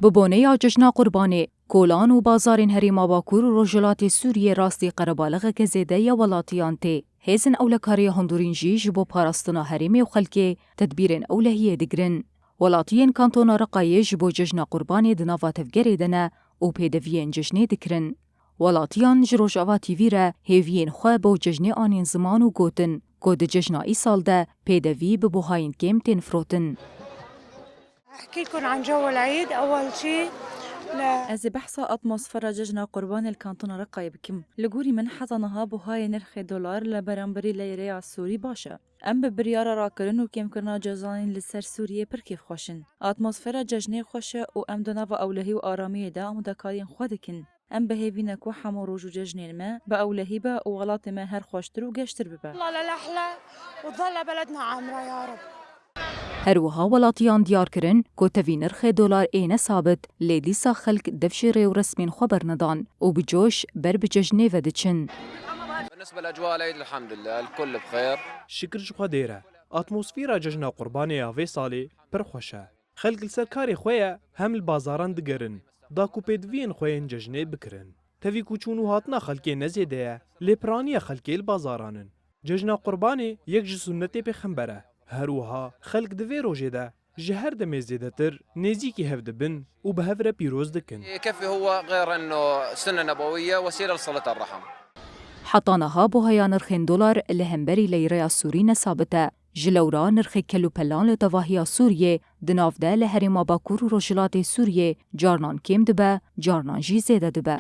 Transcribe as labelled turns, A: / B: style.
A: ببونه جشنا قربانی کولان و بازارین هریما باکور و رجلات سوریه راستی قربالغه که زیده یا ولاتیان تی. هیزن اولکاری هندورین جیج بو پاراستنا هریمی و خلکی تدبیرین اولهیه دگرن. ولاتیین کانتونا رقایج بو جشنا قربانی دناوا تفگری دنه و پیدوین جشنی دکرن. ولاتیان جروجاوا تیوی را هیوین خواه بو جشنی آنین زمان و گوتن. گود جشنا ای سال ده پیدوی ببوهاین کم تین فروتن.
B: أحكي لكم عن جو العيد أول شيء.
C: از بحثا اتمسفر جشن قربان الكانتون رقای بکم لگوری من حزنها بوهای نرخ دلار لبرانبری لیره سوری باشه ام به بریار راکرن و کم کرنا جزانین لسر سوریه پرکیف خوشن اتمسفر جشنی خوشه و ام دنا و اولهی و آرامی دا مدکارین خودکن ام به هیوینک و حمو روج و جشنین ما با اولهی با و غلط ما هر خوشتر و گشتر ببا
B: الله للحلة وتظل بلدنا عامرة يا رب.
A: هروها ولاتیان دیار کرن که تاوی نرخ دلار اینه ثابت لیدیسا خلق دفشی ریو رسمین خبر ندان و بجوش بر بججنه و دچن.
D: بالنسبة لأجواء العيد الحمد لله الكل بخير.
E: شكر جخوا ديره اتموسفيرا ججنا قرباني اوي صالي پر خوشه خلق السركاري خويا هم البازاران دگرن داكو بيدوين خوين ججنه بكرن تاوي كوچونو هاتنا خلقي نزيده لپرانيا خلقي البازارانن ججنا قرباني يك جسنتي بخنبره هروها خلق دوی روژه ده جهر دمه زیده تر نزیکی هفده بن و به هفره پیروز دکن.
D: يكفي هو غير أنه سنة نبوية وسيلة لصلة الرحم.
A: حطانها بوهایا نرخین دلار لهمبری لیره سوری ثابته. جلورا نرخ کلو پلان لتواهی سوریه دنافده لهریما باکور و رجلات سوریه جارنان کم دبه جارنان جی زیده دبه.